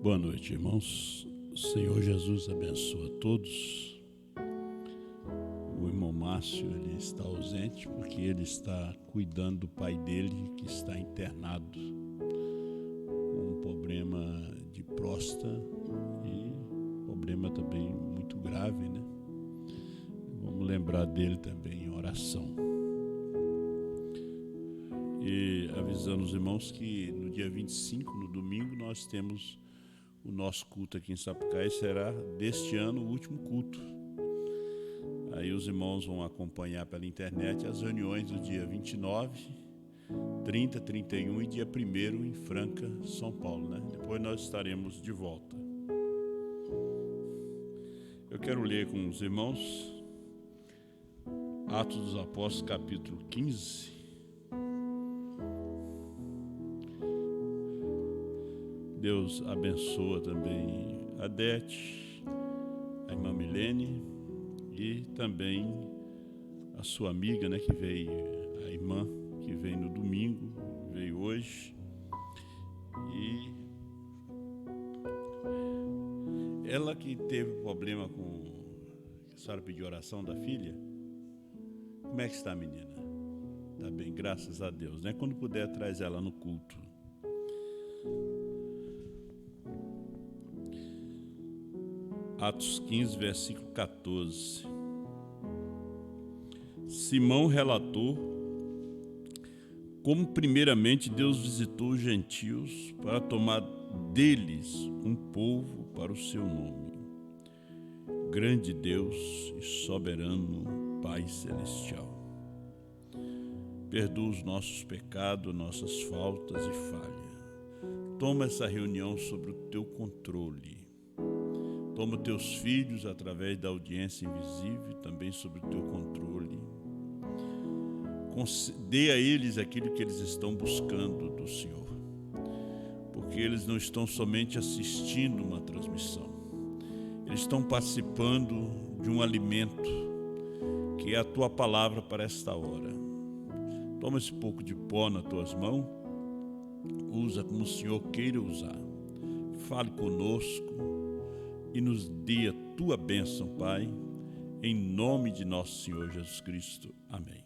Boa noite, irmãos. O Senhor Jesus abençoa a todos. O irmão Márcio ele está ausente porque ele está cuidando do pai dele que está internado com um problema de próstata e problema também muito grave, né? Vamos lembrar dele também em oração. E avisando os irmãos que no dia 25, no domingo, nós temos o nosso culto aqui em Sapucaí. Será deste ano o último culto. Aí os irmãos vão acompanhar pela internet as reuniões do dia 29, 30, 31 e dia 1º em Franca, São Paulo, né? Depois nós estaremos de volta. Eu quero ler com os irmãos Atos dos Apóstolos, capítulo 15. Deus abençoa também a Dete, a irmã Milene e também a sua amiga, né, que veio, a irmã que veio no domingo, veio hoje. E ela que teve problema com a senhora pediu oração da filha. Como é que está a menina? Está bem, graças a Deus, né? Quando puder, traz ela no culto. Atos 15, versículo 14. Simão relatou como primeiramente Deus visitou os gentios para tomar deles um povo para o seu nome. Grande Deus e soberano Pai Celestial, perdoa os nossos pecados, nossas faltas e falhas. Toma essa reunião sobre o teu controle. Toma teus filhos através da audiência invisível, também sobre o teu controle. Dê a eles aquilo que eles estão buscando do Senhor, porque eles não estão somente assistindo uma transmissão, eles estão participando de um alimento, que é a tua palavra para esta hora. Toma esse pouco de pó nas tuas mãos, usa como o Senhor queira usar. Fale conosco e nos dê a tua bênção, Pai, em nome de nosso Senhor Jesus Cristo. Amém.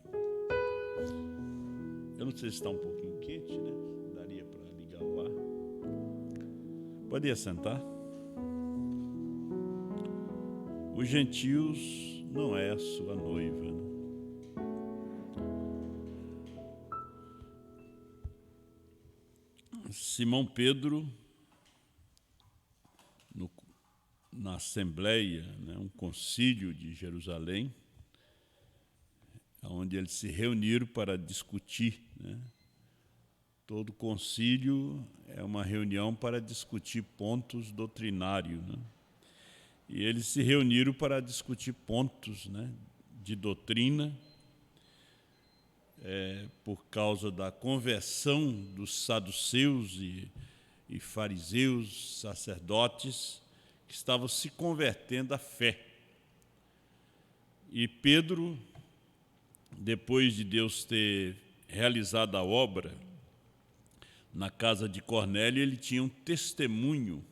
Eu não sei se está um pouquinho quente, né? Daria para ligar o ar. Pode assentar. Os gentios não é a sua noiva, né? Simão Pedro, na Assembleia, né, um concílio de Jerusalém, onde eles se reuniram para discutir, né? Todo concílio é uma reunião para discutir pontos doutrinários, né? E eles se reuniram para discutir pontos, né, de doutrina, por causa da conversão dos saduceus e fariseus, sacerdotes, que estavam se convertendo à fé. E Pedro, depois de Deus ter realizado a obra na casa de Cornélio, ele tinha um testemunho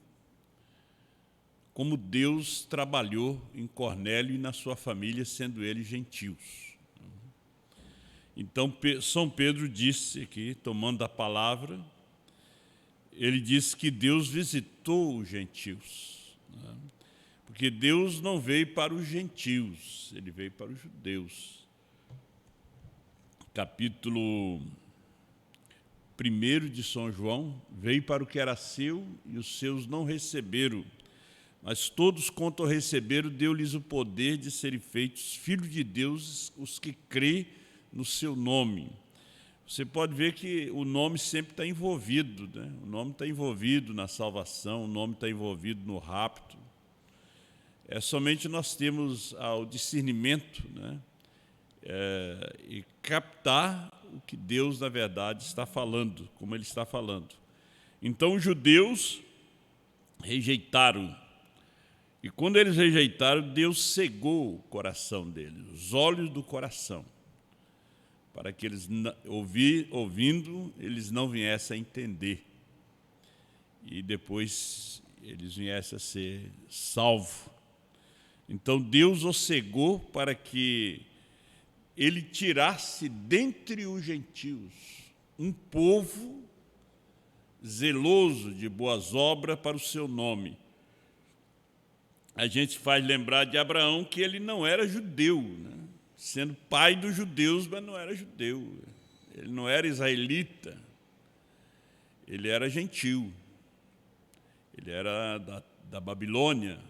como Deus trabalhou em Cornélio e na sua família, sendo eles gentios. Então, São Pedro disse aqui, tomando a palavra, ele disse que Deus visitou os gentios, né? Porque Deus não veio para os gentios, ele veio para os judeus. Capítulo 1 de São João, veio para o que era seu e os seus não receberam, mas todos quanto receberam, deu-lhes o poder de serem feitos filhos de Deus, os que crêem no seu nome. Você pode ver que o nome sempre está envolvido, né? O nome está envolvido na salvação, o nome está envolvido no rapto. É somente nós temos o discernimento, né? E captar o que Deus, na verdade, está falando, como Ele está falando. Então, os judeus rejeitaram. E quando eles rejeitaram, Deus cegou o coração deles, os olhos do coração, para que eles, ouvindo, eles não viessem a entender. E depois eles viessem a ser salvos. Então Deus os cegou para que ele tirasse dentre os gentios um povo zeloso de boas obras para o seu nome. A gente faz lembrar de Abraão que ele não era judeu, né? Sendo pai dos judeus, mas não era judeu. Ele não era israelita, ele era gentil. Ele era da Babilônia,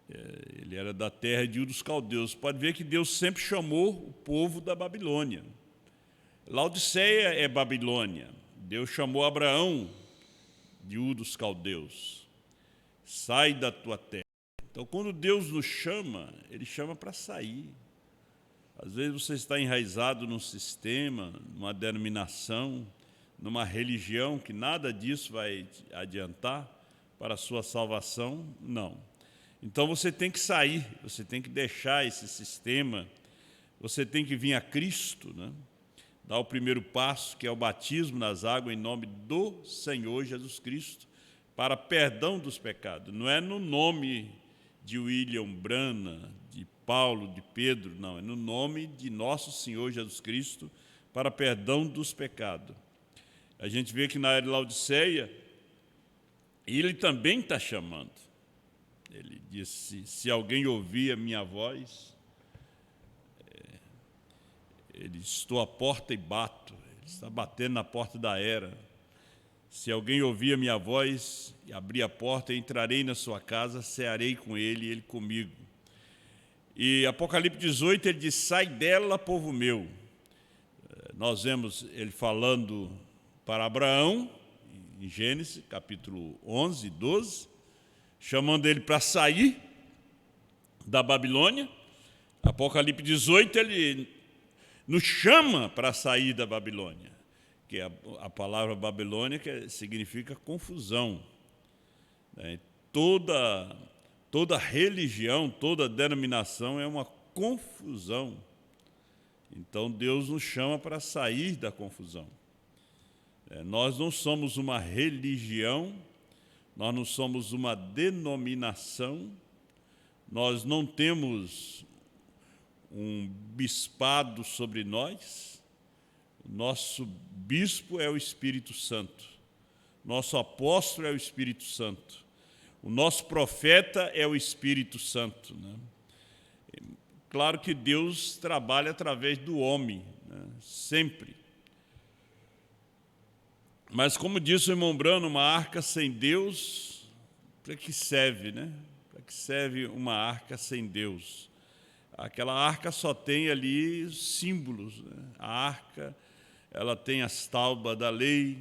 ele era da terra de Ur dos Caldeus. Pode ver que Deus sempre chamou o povo da Babilônia. Laodiceia é Babilônia. Deus chamou Abraão de Ur dos Caldeus. Sai da tua terra. Então, quando Deus nos chama, Ele chama para sair. Às vezes você está enraizado num sistema, numa denominação, numa religião, que nada disso vai adiantar para a sua salvação, não. Então você tem que sair, você tem que deixar esse sistema, você tem que vir a Cristo, né? Dar o primeiro passo, que é o batismo nas águas em nome do Senhor Jesus Cristo, para perdão dos pecados. Não é no nome de William Brana, de Paulo, de Pedro, não. É no nome de nosso Senhor Jesus Cristo, para perdão dos pecados. A gente vê que na era de Laodiceia, ele também está chamando. Ele disse, se alguém ouvir a minha voz, ele estou à porta e bato. Ele está batendo na porta da era. Se alguém ouvir a minha voz e abrir a porta, entrarei na sua casa, cearei com ele e ele comigo. E Apocalipse 18, ele diz, sai dela, povo meu. Nós vemos ele falando para Abraão, em Gênesis, capítulo 11, 12, chamando ele para sair da Babilônia. Apocalipse 18, ele nos chama para sair da Babilônia, que é a palavra Babilônia que significa confusão. Toda religião, toda denominação é uma confusão. Então Deus nos chama para sair da confusão. Nós não somos uma religião, nós não somos uma denominação, nós não temos um bispado sobre nós. O nosso bispo é o Espírito Santo, nosso apóstolo é o Espírito Santo, o nosso profeta é o Espírito Santo, né? Claro que Deus trabalha através do homem, né? Sempre. Mas, como disse o irmão Brano, uma arca sem Deus, para que serve, né? Para que serve uma arca sem Deus? Aquela arca só tem ali símbolos, né? A arca, ela tem as tábuas da lei,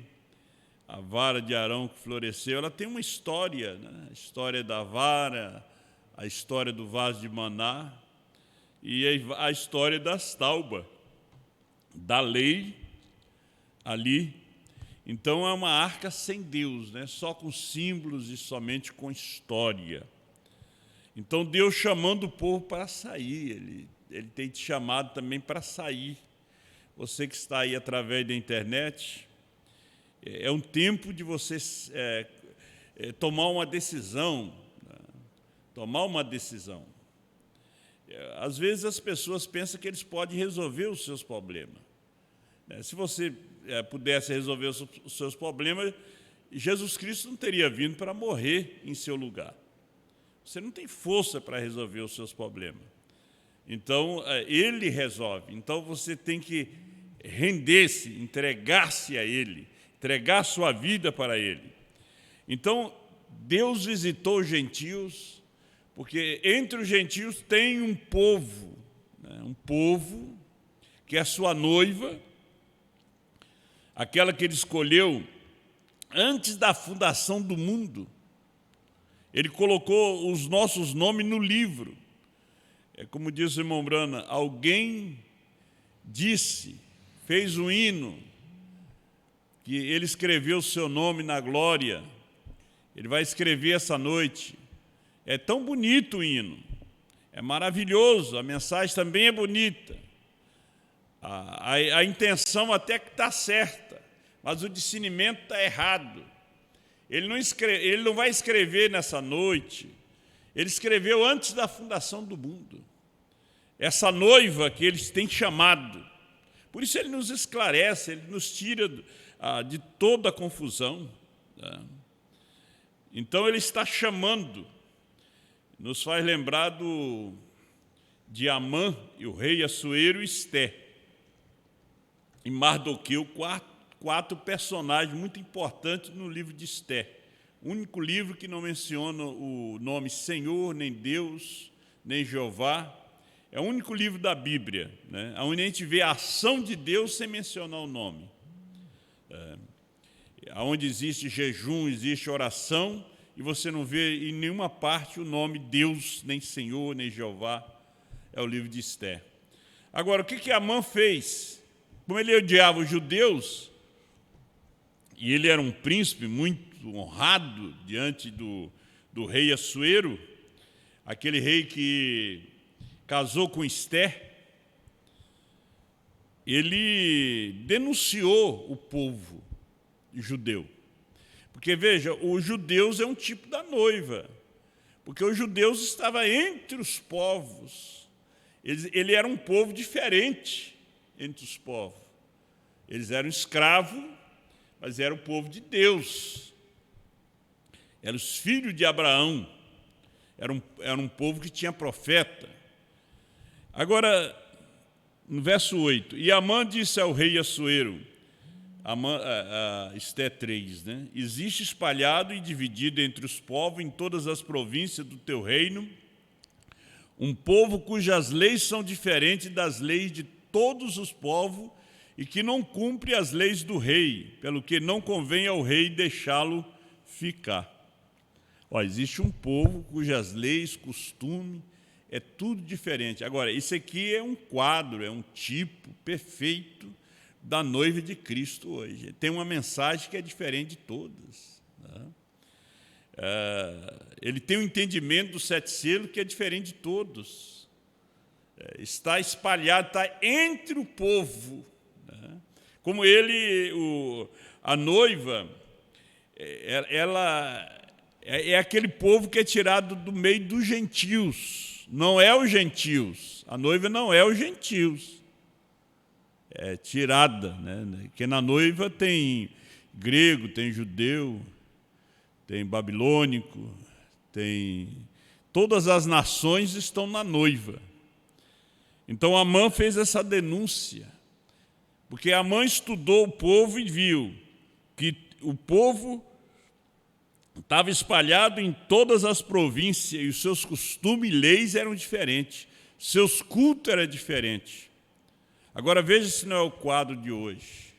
a vara de Arão que floresceu, ela tem uma história, né? A história da vara, a história do vaso de maná e a história das tábuas, da lei ali. Então, é uma arca sem Deus, né? Só com símbolos e somente com história. Então, Deus chamando o povo para sair, Ele tem te chamado também para sair. Você que está aí através da internet, é um tempo de você tomar uma decisão, né? Tomar uma decisão. Às vezes as pessoas pensam que eles podem resolver os seus problemas. Se você pudesse resolver os seus problemas, Jesus Cristo não teria vindo para morrer em seu lugar. Você não tem força para resolver os seus problemas. Então, Ele resolve. Então, você tem que render-se, entregar-se a Ele, entregar a sua vida para Ele. Então, Deus visitou os gentios, porque entre os gentios tem um povo, né? Um povo que é a sua noiva, aquela que Ele escolheu antes da fundação do mundo. Ele colocou os nossos nomes no livro. É como disse o irmão Brana, alguém disse, fez um hino, que ele escreveu o seu nome na glória. Ele vai escrever essa noite. É tão bonito o hino, é maravilhoso, a mensagem também é bonita. A intenção até que está certa, mas o discernimento está errado. Ele não vai escrever nessa noite. Ele escreveu antes da fundação do mundo. Essa noiva que eles têm chamado. Por isso ele nos esclarece, ele nos tira de toda a confusão. Então ele está chamando. Nos faz lembrar de Amã e o rei Assuero e Esté. E Mardoqueu, quatro personagens muito importantes no livro de Esté. O único livro que não menciona o nome Senhor, nem Deus, nem Jeová. É o único livro da Bíblia, né, onde a gente vê a ação de Deus sem mencionar o nome. Onde existe jejum, existe oração, e você não vê em nenhuma parte o nome Deus, nem Senhor, nem Jeová. É o livro de Esté. Agora, o que Amã fez? Como ele odiava os judeus, e ele era um príncipe muito honrado diante do rei Assuero, aquele rei que casou com Esté, ele denunciou o povo judeu. Porque, veja, os judeus é um tipo da noiva, porque os judeus estavam entre os povos. Ele era um povo diferente entre os povos. Eles eram escravos, mas era o povo de Deus. Eram os filhos de Abraão. Era um povo que tinha profeta. Agora, no verso 8, e Amã disse ao rei Assuero, Esté 3, né? Existe espalhado e dividido entre os povos em todas as províncias do teu reino, um povo cujas leis são diferentes das leis de todos os povos e que não cumpre as leis do rei, pelo que não convém ao rei deixá-lo ficar. Existe um povo cujas leis, costume, é tudo diferente. Agora, isso aqui é um quadro, é um tipo perfeito da noiva de Cristo hoje. Tem uma mensagem que é diferente de todas. Né? Ele tem um entendimento do 7 selos que é diferente de todos. Está espalhado, está entre o povo. Né? Como a noiva, ela é aquele povo que é tirado do meio dos gentios. Não é os gentios. A noiva não é os gentios. É tirada, né? Porque na noiva tem grego, tem judeu, tem babilônico, tem... Todas as nações estão na noiva. Então Amã fez essa denúncia, porque Amã estudou o povo e viu que o povo estava espalhado em todas as províncias e os seus costumes e leis eram diferentes, seus cultos eram diferentes. Agora veja se não é o quadro de hoje.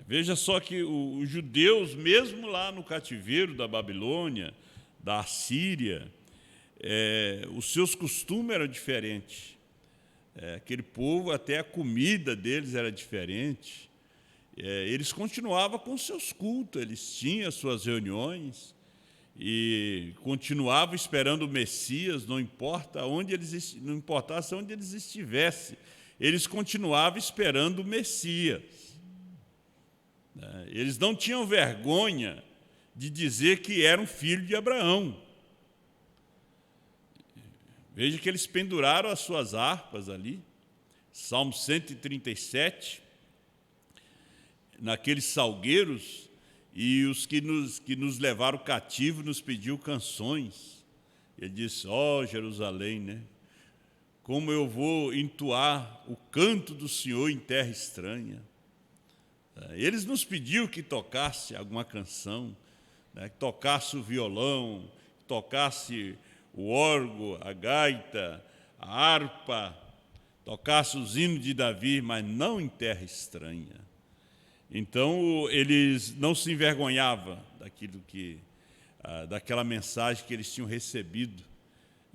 Veja só que os judeus, mesmo lá no cativeiro da Babilônia, da Assíria, os seus costumes eram diferentes. Aquele povo, até a comida deles era diferente. Eles continuavam com seus cultos, eles tinham as suas reuniões e continuavam esperando o Messias, não importasse onde eles estivessem, eles continuavam esperando o Messias. Eles não tinham vergonha de dizer que eram filhos de Abraão. Veja que eles penduraram as suas harpas ali, Salmo 137, naqueles salgueiros, e os que nos levaram cativo nos pediu canções. Ele disse, Jerusalém, né? Como eu vou entoar o canto do Senhor em terra estranha. Eles nos pediu que tocasse alguma canção, né? Que tocasse o violão, que tocasse o órgão, a gaita, a harpa, tocasse os hinos de Davi, mas não em terra estranha. Então, eles não se envergonhavam daquela mensagem que eles tinham recebido.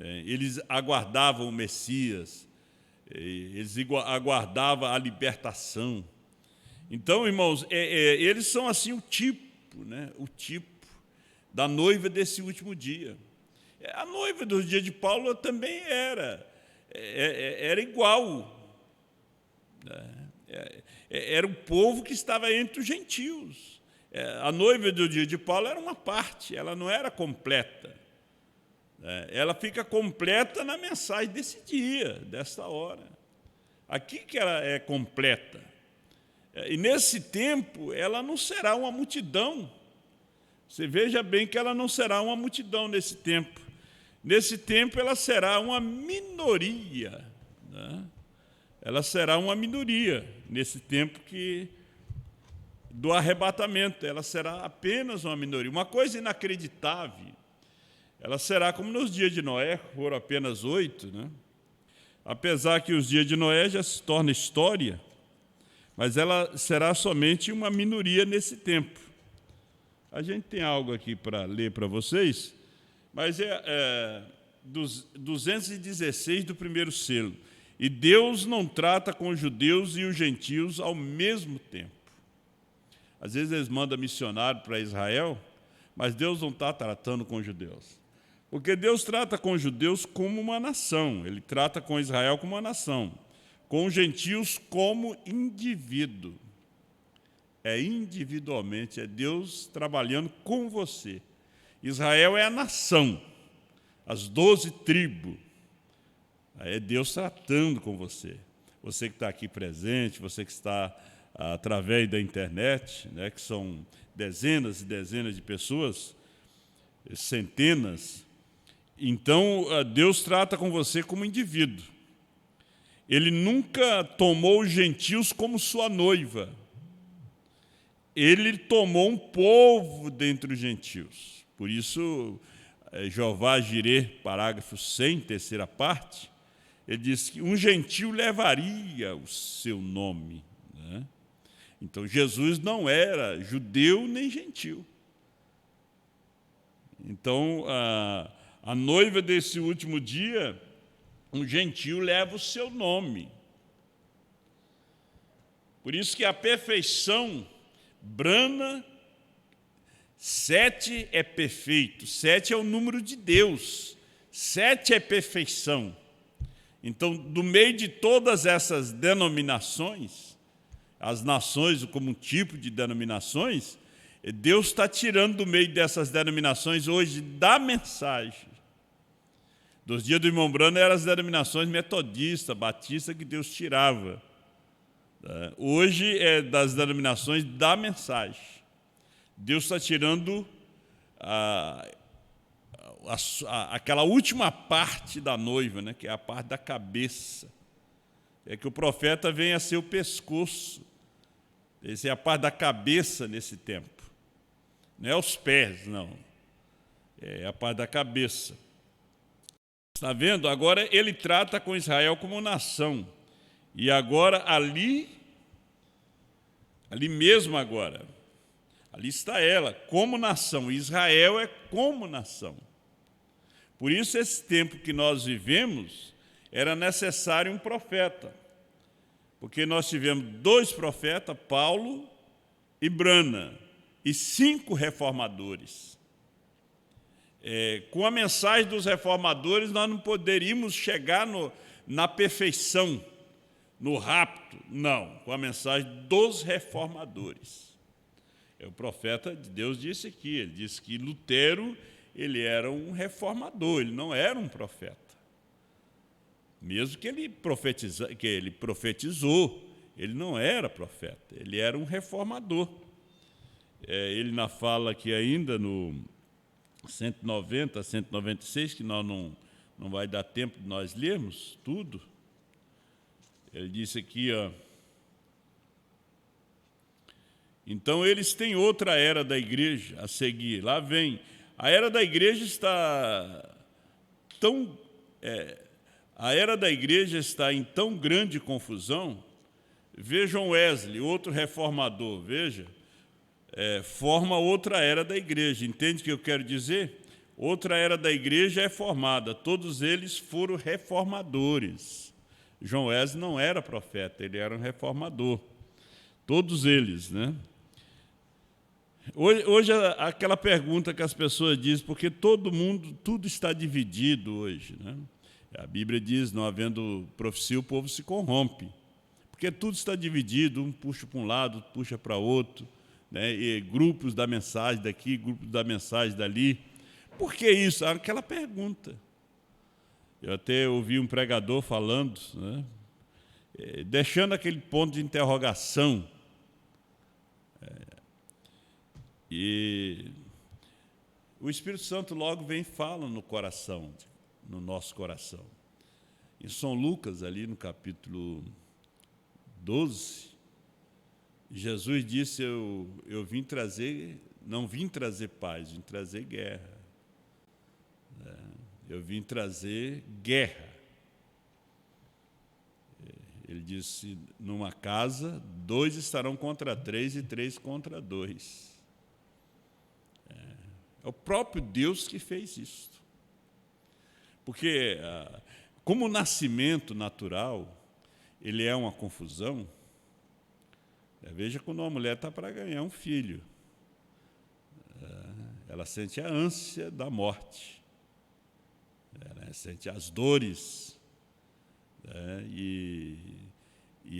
Eles aguardavam o Messias, eles aguardavam a libertação. Então, irmãos, eles são assim o tipo, né? O tipo da noiva desse último dia. A noiva do dia de Paulo também era igual. Era o povo que estava entre os gentios. A noiva do dia de Paulo era uma parte, ela não era completa. Ela fica completa na mensagem desse dia, desta hora. Aqui que ela é completa. E nesse tempo, ela não será uma multidão. Você veja bem que ela não será uma multidão nesse tempo. Nesse tempo, ela será uma minoria. Né? Ela será uma minoria nesse tempo do arrebatamento. Ela será apenas uma minoria. Uma coisa inacreditável. Ela será como nos dias de Noé, foram apenas 8, né? Apesar que os dias de Noé já se torna história, mas ela será somente uma minoria nesse tempo. A gente tem algo aqui para ler para vocês, mas dos 216 do primeiro selo. E Deus não trata com os judeus e os gentios ao mesmo tempo. Às vezes eles mandam missionário para Israel, mas Deus não está tratando com os judeus. Porque Deus trata com os judeus como uma nação, Ele trata com Israel como uma nação, com os gentios como indivíduo. É individualmente, é Deus trabalhando com você. Israel é a nação, as 12 tribos. É Deus tratando com você. Você que está aqui presente, você que está através da internet, né, que são dezenas e dezenas de pessoas, centenas. Então, Deus trata com você como indivíduo. Ele nunca tomou os gentios como sua noiva. Ele tomou um povo dentre os gentios. Por isso, Jeová Jirê, parágrafo 100, terceira parte, ele diz que um gentio levaria o seu nome. Né? Então, Jesus não era judeu nem gentil. Então, a noiva desse último dia, um gentio leva o seu nome. Por isso que a perfeição brana, 7 é perfeito, 7 é o número de Deus, 7 é perfeição. Então, do meio de todas essas denominações, as nações como um tipo de denominações, Deus está tirando do meio dessas denominações hoje da mensagem. Dos dias do irmão Brano eram as denominações metodistas, batistas, que Deus tirava. Hoje é das denominações da mensagem. Deus está tirando aquela última parte da noiva, né, que é a parte da cabeça. É que o profeta vem a ser o pescoço. Essa é a parte da cabeça nesse tempo. Não é os pés, não. É a parte da cabeça. Está vendo? Agora ele trata com Israel como nação. E agora ali mesmo agora, ali está ela, como nação. Israel é como nação. Por isso, esse tempo que nós vivemos, era necessário um profeta. Porque nós tivemos 2 profetas, Paulo e Brana, e 5 reformadores. Com a mensagem dos reformadores, nós não poderíamos chegar na perfeição, no rapto, não, com a mensagem dos reformadores. O profeta de Deus disse aqui, ele disse que Lutero, ele era um reformador, ele não era um profeta. Mesmo que ele profetizou, ele não era profeta, ele era um reformador. Ele fala aqui ainda no 190, 196, que nós não vai dar tempo de nós lermos tudo. Ele disse aqui, então eles têm outra era da igreja a seguir. Lá vem. A era da igreja está em tão grande confusão. Vejam Wesley, outro reformador, veja, forma outra era da igreja. Entende o que eu quero dizer? Outra era da igreja é formada. Todos eles foram reformadores. João Wesley não era profeta, ele era um reformador. Todos eles, né? Hoje, aquela pergunta que as pessoas dizem, porque tudo está dividido hoje, né? A Bíblia diz, não havendo profecia, o povo se corrompe. Porque tudo está dividido, um puxa para um lado, outro puxa para outro, né, e grupos da mensagem daqui, grupos da mensagem dali. Por que isso? Aquela pergunta. Eu até ouvi um pregador falando, né, deixando aquele ponto de interrogação. E o Espírito Santo logo vem e fala no coração, no nosso coração. Em São Lucas, ali no capítulo 12, Jesus disse, eu vim trazer, não vim trazer paz, vim trazer guerra. Eu vim trazer guerra. Ele disse, numa casa, 2 estarão contra 3 e 3 contra 2. É o próprio Deus que fez isso. Porque, como o nascimento natural, ele é uma confusão, veja quando uma mulher está para ganhar um filho, ela sente a ânsia da morte, ela sente as dores, e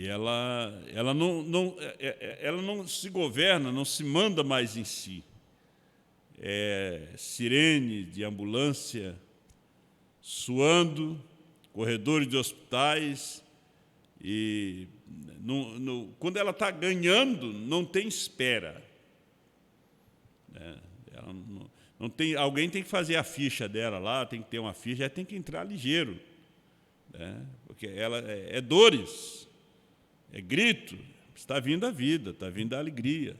ela não se governa, não se manda mais em si. Sirene de ambulância, suando, corredores de hospitais, e quando ela está ganhando, não tem espera. Ela não tem, alguém tem que fazer a ficha dela lá, tem que ter uma ficha, ela tem que entrar ligeiro, porque ela é dores, é grito, está vindo a vida, está vindo a alegria.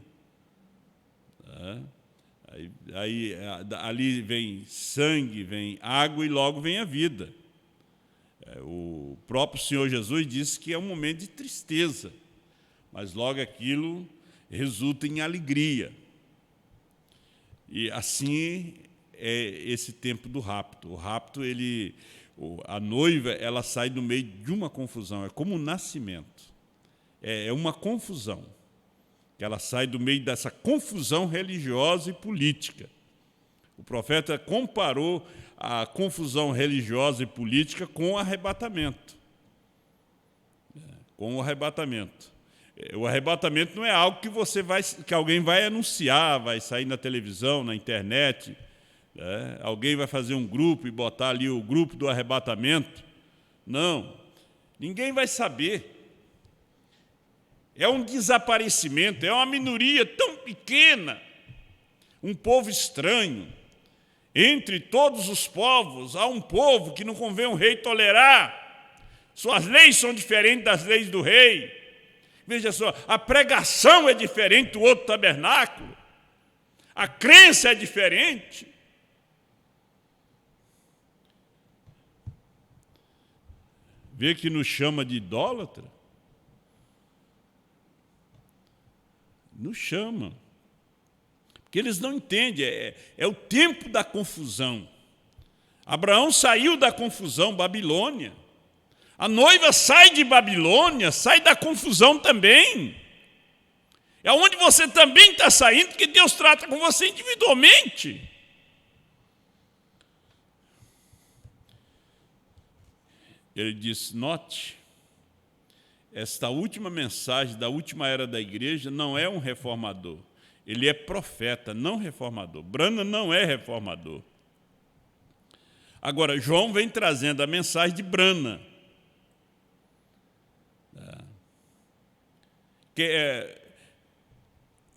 Aí ali vem sangue, vem água e logo vem a vida. O próprio Senhor Jesus disse que é um momento de tristeza, mas logo aquilo resulta em alegria. E assim é esse tempo do rapto. O rapto, a noiva, ela sai do meio de uma confusão, é como um nascimento. É uma confusão. Ela sai do meio dessa confusão religiosa e política. O profeta comparou a confusão religiosa e política com o arrebatamento. Com o arrebatamento. O arrebatamento não é algo que alguém vai anunciar, vai sair na televisão, na internet, alguém vai fazer um grupo e botar ali o grupo do arrebatamento. Não, ninguém vai saber. É um desaparecimento, é uma minoria tão pequena, um povo estranho. Entre todos os povos, há um povo que não convém um rei tolerar. Suas leis são diferentes das leis do rei. Veja só, a pregação é diferente do outro tabernáculo. A crença é diferente. Vê que nos chama de idólatra? Nos chama. Porque eles não entendem, é o tempo da confusão. Abraão saiu da confusão, Babilônia. A noiva sai de Babilônia, sai da confusão também. É onde você também está saindo, porque Deus trata com você individualmente. Ele diz, note, esta última mensagem da última era da igreja não é um reformador. Ele é profeta, não reformador. Branham não é reformador. Agora, João vem trazendo a mensagem de Branham. Que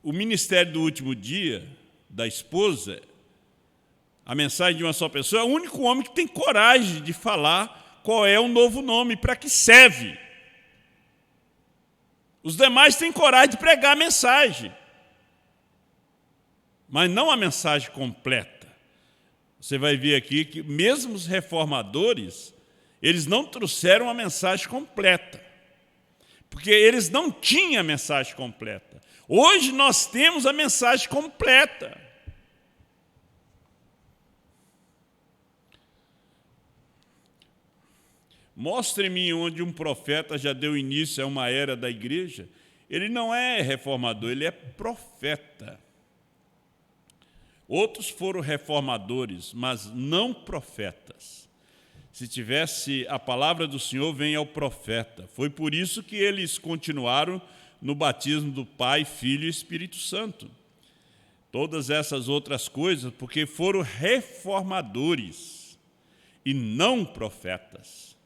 o ministério do último dia, da esposa, a mensagem de uma só pessoa, é o único homem que tem coragem de falar qual é o novo nome, para que serve. Os demais têm coragem de pregar a mensagem, mas não a mensagem completa. Você vai ver aqui que mesmo os reformadores, eles não trouxeram a mensagem completa, porque eles não tinham a mensagem completa. Hoje nós temos a mensagem completa. Mostre-me onde um profeta já deu início a uma era da igreja. Ele não é reformador, ele é profeta. Outros foram reformadores, mas não profetas. Se tivesse a palavra do Senhor, vem ao profeta. Foi por isso que eles continuaram no batismo do Pai, Filho e Espírito Santo. Todas essas outras coisas, porque foram reformadores e não profetas.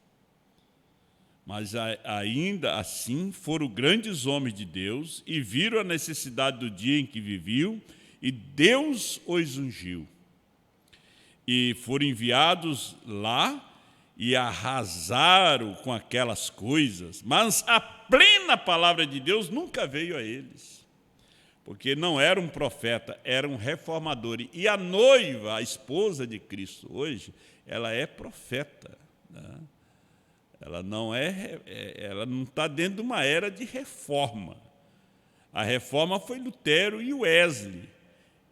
Mas ainda assim foram grandes homens de Deus e viram a necessidade do dia em que viviam, e Deus os ungiu. E foram enviados lá e arrasaram com aquelas coisas, mas a plena palavra de Deus nunca veio a eles, porque não era um profeta, era um reformador. E a noiva, a esposa de Cristo hoje, ela é profeta, né? Ela não está dentro de uma era de reforma. A reforma foi Lutero e Wesley,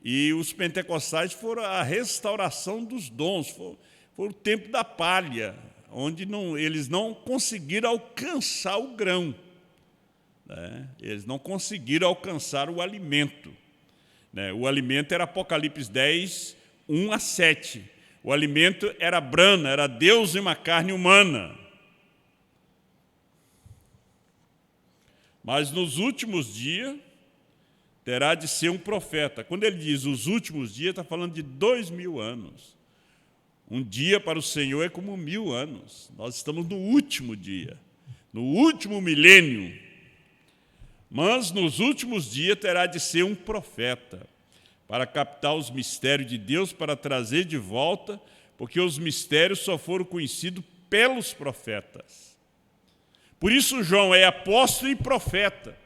e os pentecostais foram a restauração dos dons, foi o tempo da palha, onde eles não conseguiram alcançar o grão, né? Eles não conseguiram alcançar o alimento, né? O alimento era Apocalipse 10, 1 a 7. O alimento era brana, era Deus em uma carne humana. Mas nos últimos dias terá de ser um profeta. Quando ele diz os últimos dias, está falando de 2000 anos. Um dia para o Senhor é como 1000 anos. Nós estamos no último dia, no último milênio. Mas nos últimos dias terá de ser um profeta, para captar os mistérios de Deus, para trazer de volta, porque os mistérios só foram conhecidos pelos profetas. Por isso João é apóstolo e profeta,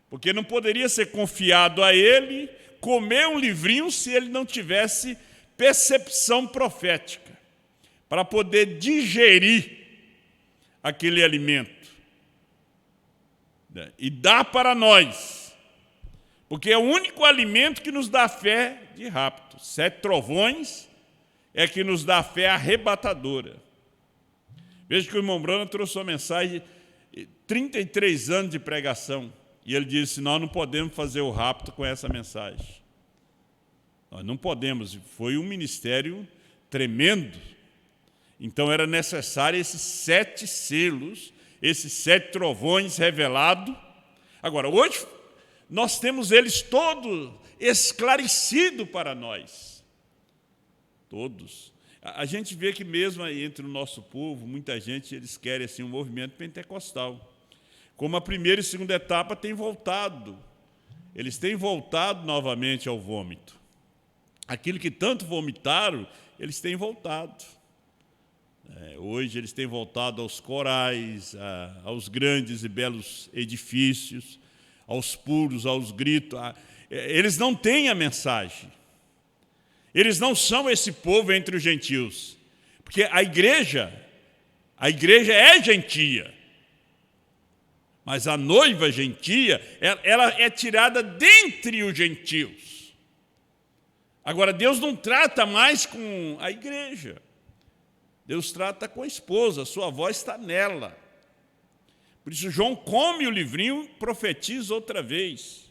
porque não poderia ser confiado a ele comer um livrinho se ele não tivesse percepção profética, para poder digerir aquele alimento e dar para nós, porque é o único alimento que nos dá fé de rapto. 7 trovões é que nos dá fé arrebatadora. Veja que o irmão Brana trouxe uma mensagem de 33 anos de pregação, e ele disse: nós não podemos fazer o rapto com essa mensagem. Nós não podemos. Foi um ministério tremendo. Então era necessário esses 7 selos, esses 7 trovões revelados. Agora, hoje, nós temos eles todos esclarecidos para nós. Todos. A gente vê que mesmo aí entre o nosso povo, muita gente, eles querem assim, um movimento pentecostal. Como a primeira e segunda etapa têm voltado. Eles têm voltado novamente ao vômito. Aquilo que tanto vomitaram, eles têm voltado. Hoje eles têm voltado aos corais, aos grandes e belos edifícios, aos puros, aos gritos. Eles não têm a mensagem. Eles não são esse povo entre os gentios, porque a igreja é gentia, mas a noiva gentia, ela é tirada dentre os gentios. Agora, Deus não trata mais com a igreja, Deus trata com a esposa, a sua voz está nela. Por isso, João come o livrinho, profetiza outra vez.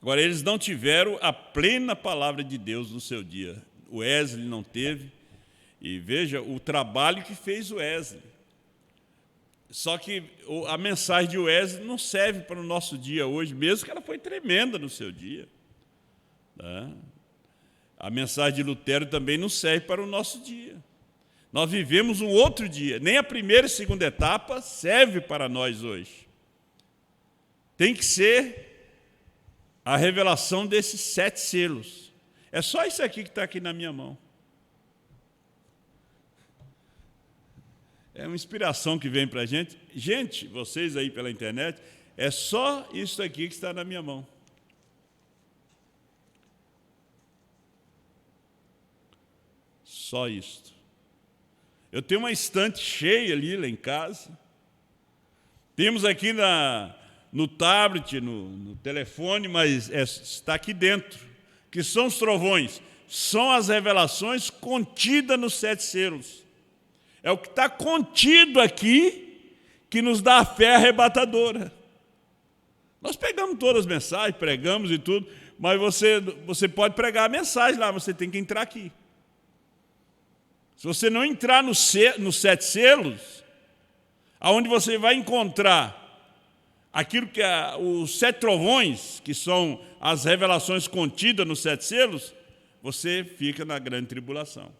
Agora, eles não tiveram a plena palavra de Deus no seu dia. O Wesley não teve. E veja o trabalho que fez o Wesley. Só que a mensagem de Wesley não serve para o nosso dia hoje, mesmo que ela foi tremenda no seu dia. A mensagem de Lutero também não serve para o nosso dia. Nós vivemos um outro dia. Nem a primeira e segunda etapa serve para nós hoje. Tem que ser a revelação desses 7 selos. É só isso aqui que está aqui na minha mão. É uma inspiração que vem para a gente. Gente, vocês aí pela internet, é só isso aqui que está na minha mão. Só isto. Eu tenho uma estante cheia ali lá em casa. Temos aqui no tablet, no telefone, mas está aqui dentro. Que são os trovões? São as revelações contidas nos 7 selos. É o que está contido aqui que nos dá a fé arrebatadora. Nós pegamos todas as mensagens, pregamos e tudo, mas você pode pregar a mensagem lá, você tem que entrar aqui. Se você não entrar nos 7 selos, onde você vai encontrar aquilo que os 7 trovões, que são as revelações contidas nos 7 selos, você fica na grande tribulação.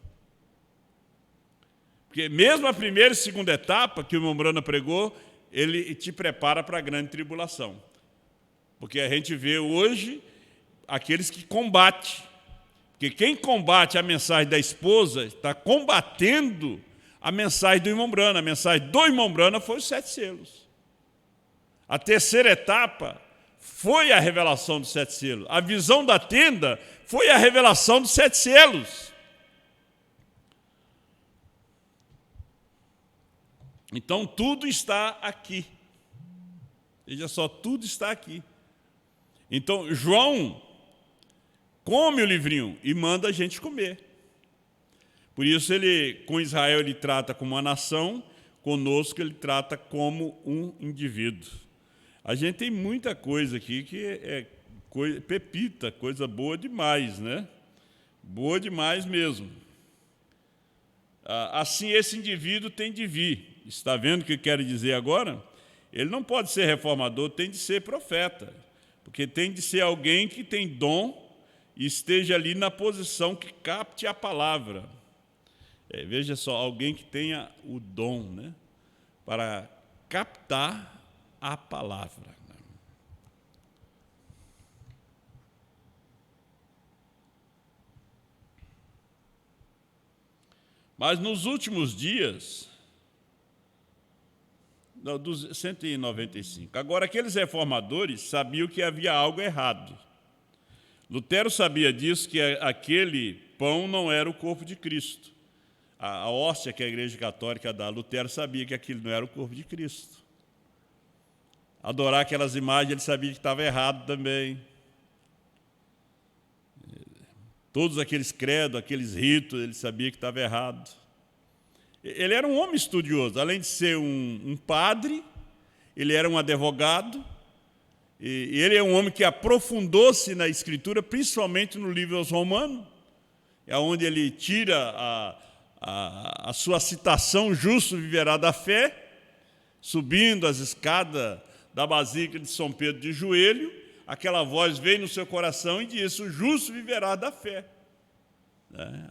Porque mesmo a primeira e segunda etapa que o irmão Brana pregou, ele te prepara para a grande tribulação. Porque a gente vê hoje aqueles que combatem. Porque quem combate a mensagem da esposa está combatendo a mensagem do irmão Brana. A mensagem do irmão Brana foi os 7 selos. A terceira etapa foi a revelação dos 7 selos. A visão da tenda foi a revelação dos 7 selos. Então, tudo está aqui. Veja só, tudo está aqui. Então, João come o livrinho e manda a gente comer. Por isso, com Israel ele trata como uma nação, conosco ele trata como um indivíduo. A gente tem muita coisa aqui que é pepita, coisa boa demais, né? Boa demais mesmo. Assim, esse indivíduo tem de vir. Está vendo o que eu quero dizer agora? Ele não pode ser reformador, tem de ser profeta. Porque tem de ser alguém que tem dom e esteja ali na posição que capte a palavra. Veja só, alguém que tenha o dom, né, para captar a palavra. Mas nos últimos dias, dos 195, agora aqueles reformadores sabiam que havia algo errado. Lutero sabia disso, que aquele pão não era o corpo de Cristo. A hóstia que a Igreja Católica dá, Lutero sabia que aquilo não era o corpo de Cristo. Adorar aquelas imagens, ele sabia que estava errado também. Todos aqueles credos, aqueles ritos, ele sabia que estava errado. Ele era um homem estudioso, além de ser um padre, ele era um advogado, e ele é um homem que aprofundou-se na Escritura, principalmente no livro aos Romanos, é onde ele tira a sua citação, justo viverá da fé, subindo as escadas da Basílica de São Pedro de joelho, aquela voz veio no seu coração e disse, o justo viverá da fé.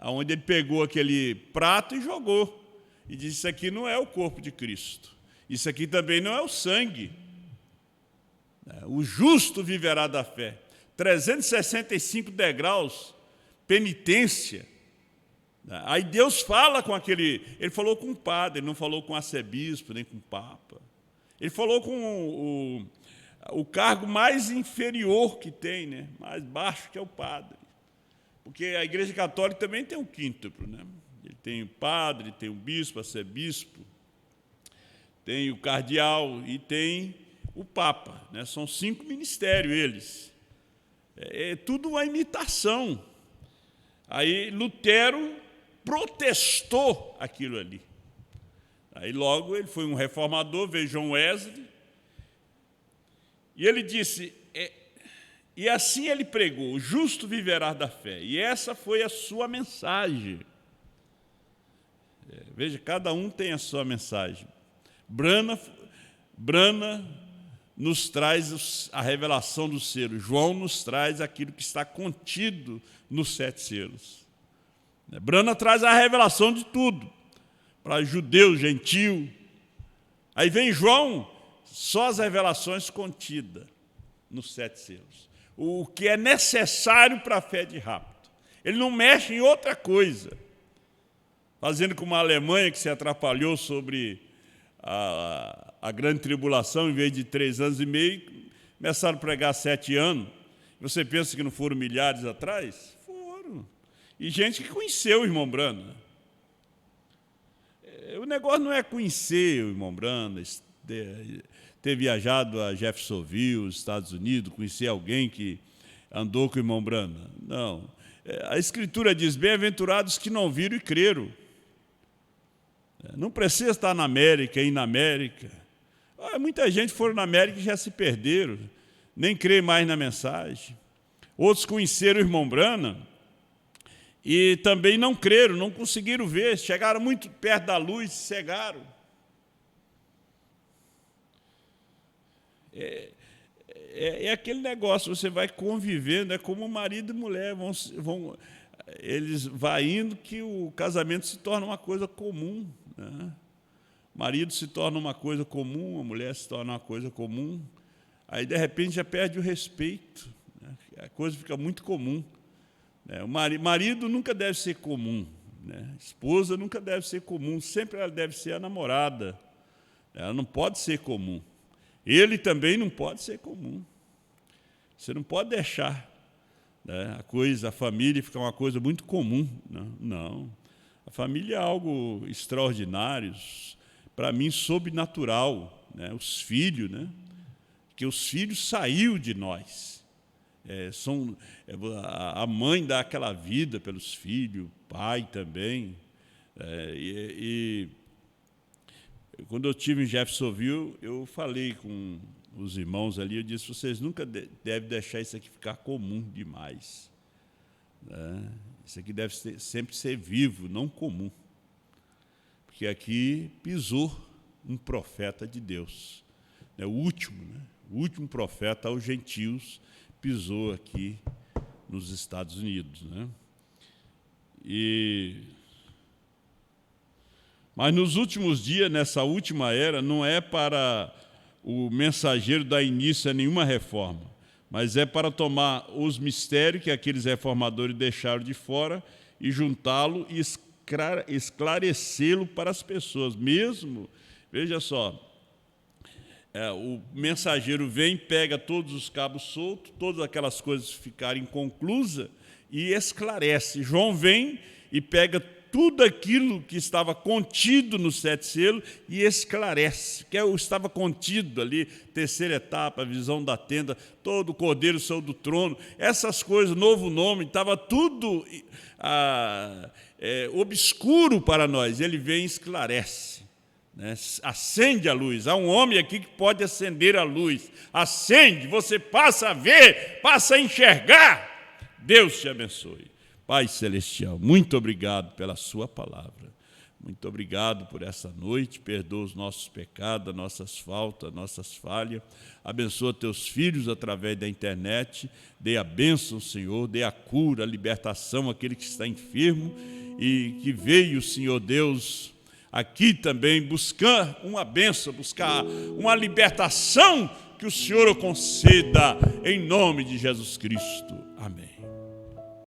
Onde ele pegou aquele prato e jogou. E disse, isso aqui não é o corpo de Cristo. Isso aqui também não é o sangue. O justo viverá da fé. 365 degraus, penitência. Aí Deus fala com ele falou com o padre, ele não falou com o arcebispo, nem com o papa. Ele falou com o cargo mais inferior que tem, né? Mais baixo, que é o padre. Porque a Igreja Católica também tem um quíntuplo, né? Ele tem o padre, tem o bispo, arcebispo, tem o cardeal e tem o papa, né? São 5 ministérios eles. É tudo uma imitação. Aí Lutero protestou aquilo ali. Aí logo ele foi um reformador, veio João Wesley, e ele disse, e assim ele pregou, o justo viverá da fé. E essa foi a sua mensagem. Veja, cada um tem a sua mensagem. Brana nos traz a revelação dos selos. João nos traz aquilo que está contido nos 7 selos. Brana traz a revelação de tudo, para judeu, gentio. Aí vem João, só as revelações contidas nos 7 selos. O que é necessário para a fé de rapto. Ele não mexe em outra coisa. Fazendo como a Alemanha, que se atrapalhou sobre a grande tribulação, em vez de 3 anos e meio, começaram a pregar 7 anos. Você pensa que não foram milhares atrás? Foram. E gente que conheceu o irmão Brana. O negócio não é conhecer o irmão Brana, ter viajado a Jeffersonville, Estados Unidos, conhecer alguém que andou com o irmão Brana. Não. A Escritura diz, bem-aventurados que não viram e creram. Não precisa estar na América, ir na América. Muita gente foram na América e já se perderam, nem crê mais na mensagem. Outros conheceram o irmão Brana e também não creram, não conseguiram ver, chegaram muito perto da luz e cegaram. É aquele negócio, você vai convivendo, é como marido e mulher, eles vão indo que o casamento se torna uma coisa comum, né? O marido se torna uma coisa comum, a mulher se torna uma coisa comum, aí, de repente, já perde o respeito, né? A coisa fica muito comum, né? O marido nunca deve ser comum, né? A esposa nunca deve ser comum, sempre ela deve ser a namorada, ela não pode ser comum. Ele também não pode ser comum. Você não pode deixar, né, a família ficar uma coisa muito comum. Não. A família é algo extraordinário, para mim, sobrenatural. Né? Os filhos, né? Que os filhos saíram de nós. A mãe dá aquela vida pelos filhos, o pai também. Quando eu estive em Jeffersonville, eu falei com os irmãos ali, eu disse, vocês nunca devem deixar isso aqui ficar comum demais, né? Isso aqui deve sempre ser vivo, não comum. Porque aqui pisou um profeta de Deus, né? O último profeta aos gentios pisou aqui nos Estados Unidos, né? Mas nos últimos dias, nessa última era, não é para o mensageiro dar início a nenhuma reforma, mas é para tomar os mistérios que aqueles reformadores deixaram de fora e juntá-lo e esclarecê-lo para as pessoas. Mesmo, veja só, o mensageiro vem, pega todos os cabos soltos, todas aquelas coisas ficarem inconclusas e esclarece. João vem e pega tudo aquilo que estava contido nos 7 selos e esclarece, que estava contido ali, terceira etapa, a visão da tenda, todo o cordeiro saiu do trono, essas coisas, novo nome, estava tudo obscuro para nós. Ele vem e esclarece, né? Acende a luz. Há um homem aqui que pode acender a luz. Acende, você passa a ver, passa a enxergar. Deus te abençoe. Pai Celestial, muito obrigado pela sua palavra. Muito obrigado por essa noite. Perdoa os nossos pecados, nossas faltas, nossas falhas. Abençoa teus filhos através da internet. Dê a bênção, Senhor. Dê a cura, a libertação àquele que está enfermo e que veio, Senhor Deus, aqui também buscar uma bênção, buscar uma libertação que o Senhor o conceda em nome de Jesus Cristo. Amém.